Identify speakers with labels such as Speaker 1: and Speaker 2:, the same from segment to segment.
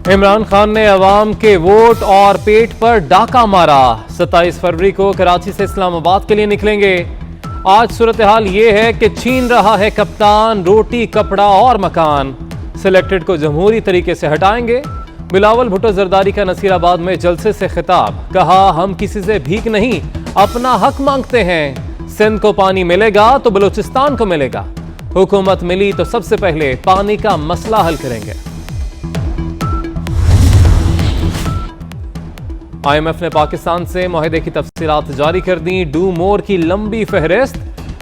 Speaker 1: इमरान खान ने अवाम के वोट और पेट पर डाका मारा। 27 फरवरी को कराची से इस्लामाबाद के लिए निकलेंगे। आज सूरत हाल ये है कि छीन रहा है कप्तान रोटी, कपड़ा और मकान। सिलेक्टेड को जमहूरी तरीके से हटाएंगे। बिलावल भुट्टो जरदारी का नसीराबाद में जलसे से खिताब, कहा हम किसी से भीख नहीं, अपना हक मांगते हैं। सिंध को पानी मिलेगा तो बलूचिस्तान को मिलेगा। हुकूमत मिली तो सबसे पहले पानी का मसला हल करेंगे। IMF ने पाकिस्तान से मुआहदे की तफसीलात जारी कर दी। डू मोर की लंबी फहरिस्त।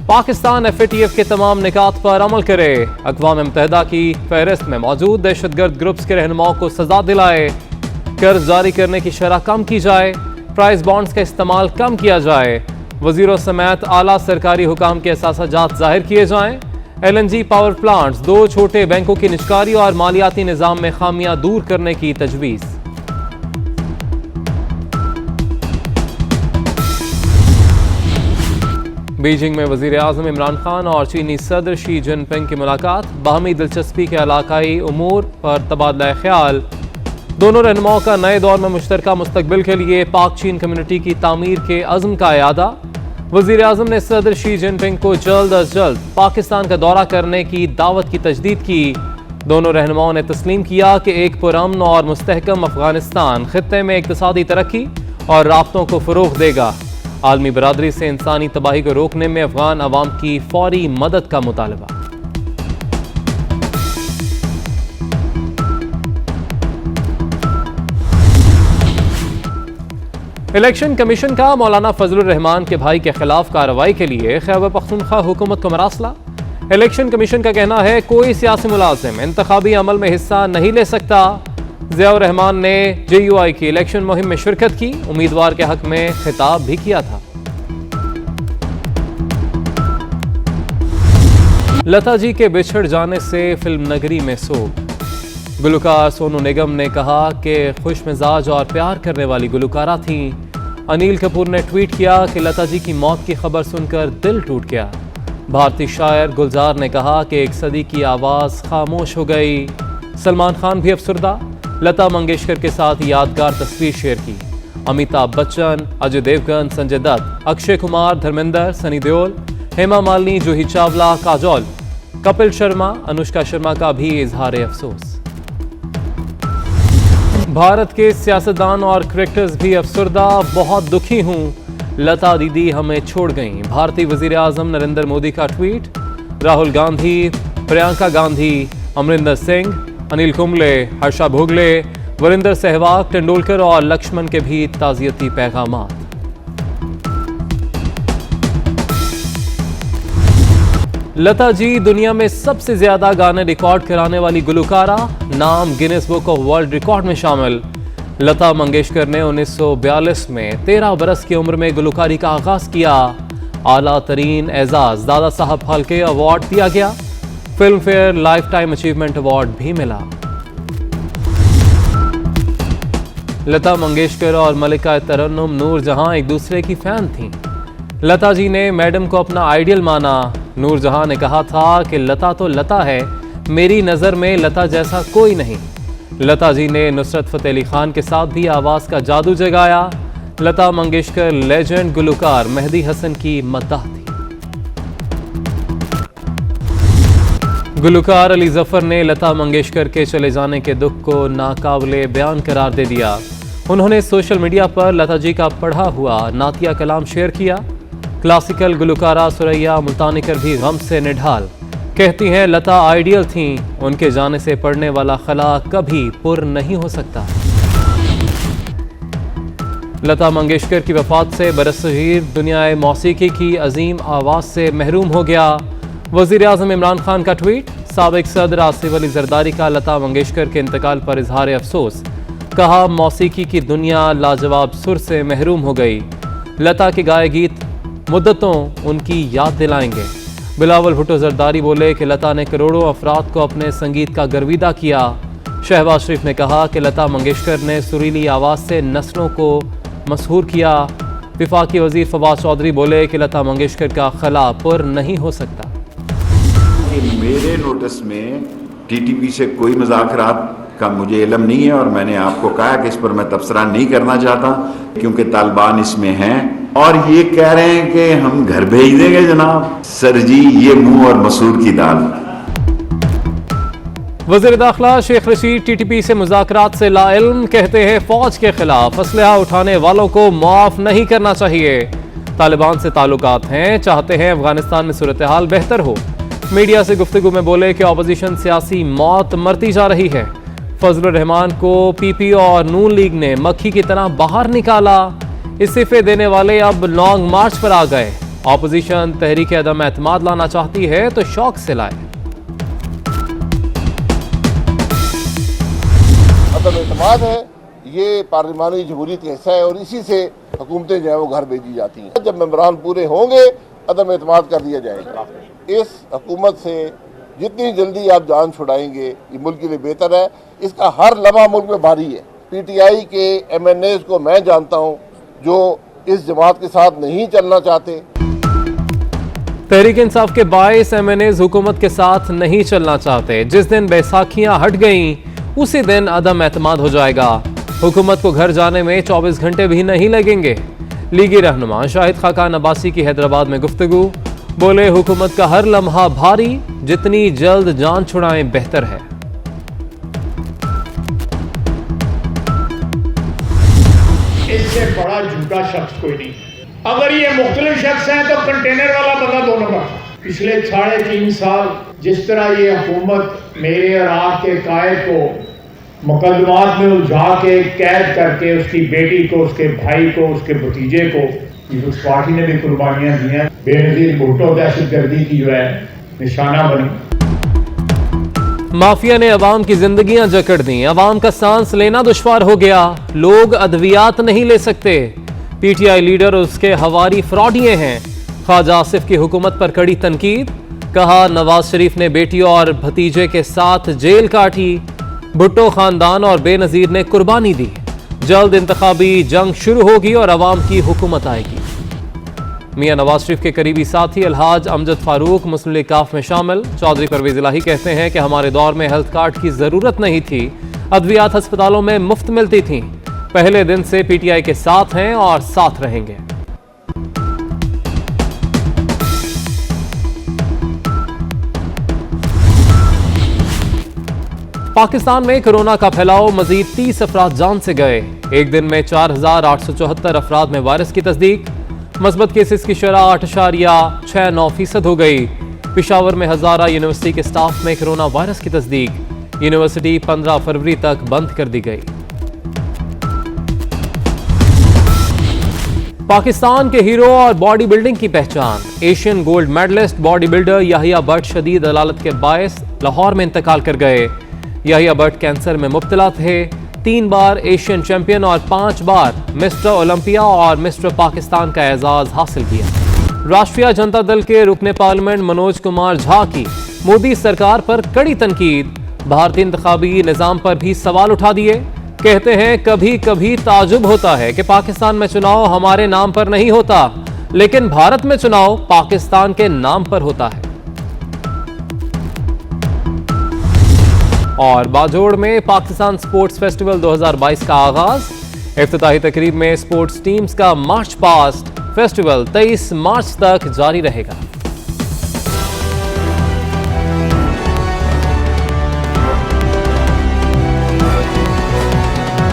Speaker 1: पाकिस्तान FATF के तमाम निकात पर अमल करे। अक़वाम मुत्तहिदा की फहरिस्त में मौजूद दहशतगर्द ग्रुप्स के रहनुमाओं को सजा दिलाए। कर्ज जारी करने की शरह कम की जाए। प्राइस बॉन्ड्स का इस्तेमाल कम किया जाए। वजीरों समेत आला सरकारी हुकाम के एहसासात जाहिर किए जाएं। LNG पावर प्लांट्स, 2 छोटे बैंकों की निजकारी और मालियाती निज़ाम में खामियां दूर करने की तजवीज़। बीजिंग में वज़ीर आज़म इमरान खान और चीनी सदर शी जिनपिंग की मुलाकात। बाहमी दिलचस्पी के इलाकाई उमूर पर तबादला ख्याल। दोनों रहनुमाओं का नए दौर में मुश्तरका मुस्तकबिल के लिए पाक चीन कम्युनिटी की तामीर के अज़्म का इयादा। वज़ीर आज़म ने सदर शी जिनपिंग को जल्द अज जल्द पाकिस्तान का दौरा करने की दावत की तजदीद की। दोनों रहनुमाओं ने तस्लीम किया कि एक पुरअमन और मुस्तहकम अफगानिस्तान खित्ते में इक़्तिसादी तरक्की और राब्तों को फ़रोग़ देगा। आलमी बरादरी से इंसानी तबाही को रोकने में अफगान अवाम की फौरी मदद का मुतालबा। इलेक्शन कमीशन का मौलाना फजलुर रहमान के भाई के खिलाफ कार्रवाई के लिए खैबर पख्तूनख्वा हुकूमत को मरासला। इलेक्शन कमीशन का कहना है कोई सियासी मुलाजिम इंतखाबी अमल में हिस्सा नहीं ले सकता। ज़ियाउर रहमान ने JUI की इलेक्शन मुहिम में शिरकत की। उम्मीदवार के हक में खिताब भी किया था। लता जी के बिछड़ जाने से फिल्म नगरी में सोग। गुलकार सोनू निगम ने कहा कि खुश मिजाज और प्यार करने वाली गुलकारा थीं। अनिल कपूर ने ट्वीट किया कि लता जी की मौत की खबर सुनकर दिल टूट गया। भारतीय शायर गुलजार ने कहा कि एक सदी की आवाज़ खामोश हो गई। सलमान खान भी अफसरदा। लता मंगेशकर के साथ यादगार तस्वीर शेयर की। अमिताभ बच्चन, अजय देवगन, संजय दत्त, अक्षय कुमार, धर्मेंद्र, सनी देओल, हेमा मालिनी, जूही चावला, काजोल, कपिल शर्मा, अनुष्का शर्मा का भी इजहार अफसोस। भारत के सियासतदान और क्रिकेटर्स भी अफसरदा, बहुत दुखी हूँ, लता दीदी हमें छोड़ गईं। भारतीय वजीर आजम नरेंद्र मोदी का ट्वीट। राहुल गांधी, प्रियंका गांधी, अमरिंदर सिंह, अनिल कुंबले, हर्षा भोगले, वरिंदर सहवाग, तेंदुलकर और लक्ष्मण के भी ताज़ियती पैगामात। लता जी दुनिया में सबसे ज्यादा गाने रिकॉर्ड कराने वाली गुलकारा, नाम Guinness book of world record में शामिल। लता मंगेशकर ने 1942 में 13 बरस की उम्र में गुलकारी का आगाज किया। आला तरीन एजाज दादा साहब फाल्के अवार्ड दिया गया। Film fair life time achievement award भी मिला। लता मंगेशकर और मलिका तरन्नुम नूरजहां एक दूसरे की फैन थीं। लता जी ने मैडम को अपना आइडियल माना। नूरजहां ने कहा था कि लता तो लता है, मेरी नज़र में लता जैसा कोई नहीं। लता जी ने नुसरत फ़तेह अली खान के साथ भी आवाज़ का जादू जगाया। लता मंगेशकर लेजेंड गुलकार मेहदी हसन की मद्दाह थी। गुलकार अली जफर ने लता मंगेशकर के चले जाने के दुख को नाकाबिले बयान करार दे दिया। उन्होंने सोशल मीडिया पर लता जी का पढ़ा हुआ नातिया कलाम शेयर किया। क्लासिकल गुलकारा सुरैया मुल्तानिकर भी गम से निढाल। कहती हैं लता आइडियल थीं, उनके जाने से पढ़ने वाला खला कभी पुर नहीं हो सकता। लता मंगेशकर की वफात से बरसगीर दुनियाए मौसीकी की अजीम आवाज़ से महरूम हो गया। वज़ीर आज़म इमरान खान का ट्वीट। साबिक सदर आसिफ अली जरदारी का लता मंगेशकर के इंतकाल पर इजहार अफसोस। कहा मौसीकी की दुनिया लाजवाब सुर से महरूम हो गई। लता के गाए गीत मुद्दतों उनकी याद दिलाएंगे। बिलावल भुट्टो जरदारी बोले कि लता ने करोड़ों अफराद को अपने संगीत का गर्विदा किया। शहबाज शरीफ ने कहा कि लता मंगेशकर ने सुरीली आवाज़ से नस्लों को मशहूर किया। विफाकी वजीर फवाद चौधरी बोले कि लता मंगेशकर का खला पुर नहीं हो सकता।
Speaker 2: मेरे नोटिस में TTP से कोई मजाक खराब का मुझे इल्म नहीं है और मैंने आपको कहा कि इस पर मैं तबसरा नहीं करना चाहता क्योंकि तालिबान इसमें हैं और ये कह रहे हैं कि हम घर भेज देंगे जनाब। सर जी, ये मुंह और मसूर की दाल।
Speaker 1: वज़ीर दाखिला शेख रशीद टीटीपी से मुज़ाकरात से लाइल्म, कहते हैं फौज के खिलाफ असलहा उठाने वालों को माफ नहीं करना चाहिए। तालिबान से ताल्लुकात हैं, चाहते हैं अफगानिस्तान में सूरत हाल बेहतर हो। मीडिया से गुफ्तगू में बोले कि अपोजिशन सियासी मौत मरती जा रही है। फजलुर रहमान को पीपी और नून लीग ने मक्खी की तरह बाहर निकाला। इस्तीफे देने वाले अब लॉन्ग मार्च पर आ गए। अपोजिशन तहरीक अदम एतमाद लाना चाहती है तो शौक से लाए।
Speaker 3: अदम एतमाद है, ये पार्लिमानी जमहूरियत का हिस्सा है और इसी से हुकूमतें जो है वो घर भेजी जाती हैं। जब मेंबरान पूरे होंगे अदम एतमाद कर दिया जाएगा। इस हुकूमत से जितनी जल्दी आप जान छुड़ाएंगे ये मुल्क के लिए बेहतर है। इसका हर लम्हा मुल्क में भारी है। पीटीआई के MNAs को मैं जानता हूँ जो इस जमात के साथ नहीं चलना चाहते।
Speaker 1: तहरीक इंसाफ के 22 MNAs हुकूमत के साथ नहीं चलना चाहते। जिस दिन बैसाखियां हट गईं उसी दिन अदम एतमाद हो जाएगा। हुकूमत को घर जाने में 24 घंटे भी नहीं लगेंगे। लीगी रहनुमा शाहिद खाकान अब्बासी की हैदराबाद में गुफ्तगू, बोले हुकूमत का हर लम्हा भारी, जितनी जल्द जान छुड़ाएं बेहतर है।
Speaker 4: इससे बड़ा झूठा शख्स कोई नहीं। अगर ये मुख्तलिफ शख्स हैं तो कंटेनर वाला बंदा 2 नंबर। पिछले 3.5 साल जिस तरह ये हुकूमत मेरे और आपके कायद को मुकदमात में उलझा के कैद करके उसकी बेटी को, उसके भाई को, उसके भतीजे को, पीपल्स पार्टी ने भी कुर्बानियां दी हैं। बेनजीर भुट्टो दहशतगर्दी की जो है निशाना बनी।
Speaker 1: माफिया ने अवाम की जिंदगियां जकड़ दी। अवाम का सांस लेना दुश्वार हो गया। लोग अद्वियात नहीं ले सकते। पीटीआई लीडर उसके हवारी फ्रॉडिये हैं। ख्वाजा आसिफ की हुकूमत पर कड़ी तनकीद, कहा नवाज शरीफ ने बेटी और भतीजे के साथ जेल काटी। भुट्टो खानदान और बेनजीर ने कुर्बानी दी। जल्द इंतखाबी जंग शुरू होगी और अवाम की हुकूमत आएगी। मियां नवाज शरीफ के करीबी साथी अलहाज अमजद फारूक मुस्लिम लीग काफ में शामिल। चौधरी परवेज इलाही कहते हैं कि हमारे दौर में हेल्थ कार्ड की जरूरत नहीं थी, अद्वियात अस्पतालों में मुफ्त मिलती थी। पहले दिन से पीटीआई के साथ हैं और साथ रहेंगे। पाकिस्तान में कोरोना का फैलाव, मजीद 30 अफराद जान से गए। एक दिन में 4874 अफराद में वायरस की तस्दीक। मस्बत केसेस की शरह 8.69% हो गई। पिशावर में हजारा यूनिवर्सिटी के स्टाफ में कोरोना वायरस की तस्दीक। यूनिवर्सिटी 15 फरवरी तक बंद कर दी गई। पाकिस्तान के हीरो और बॉडी बिल्डिंग की पहचान, Asian gold medallist body builder Yahya Bhatt शदीद अदालत के बायस लाहौर में इंतकाल कर गए। याहिया भट्ट कैंसर में मुब्तला थे। 3 बार एशियन चैंपियन और 5 बार मिस्टर ओलंपिया और मिस्टर पाकिस्तान का एजाज हासिल किया। राष्ट्रीय जनता दल के रुकने पार्लियामेंट मनोज कुमार झा की मोदी सरकार पर कड़ी तनकीद, भारतीय इंतखाबी निजाम पर भी सवाल उठा दिए। कहते हैं कभी कभी ताजुब होता है कि पाकिस्तान में चुनाव हमारे नाम पर नहीं होता, लेकिन भारत में चुनाव पाकिस्तान के नाम पर होता है। और बाजोड़ में पाकिस्तान स्पोर्ट्स फेस्टिवल 2022 का आगाज। इफ्तिताही तकरीब में स्पोर्ट्स टीम्स का मार्च पास्ट। फेस्टिवल 23 मार्च तक जारी रहेगा।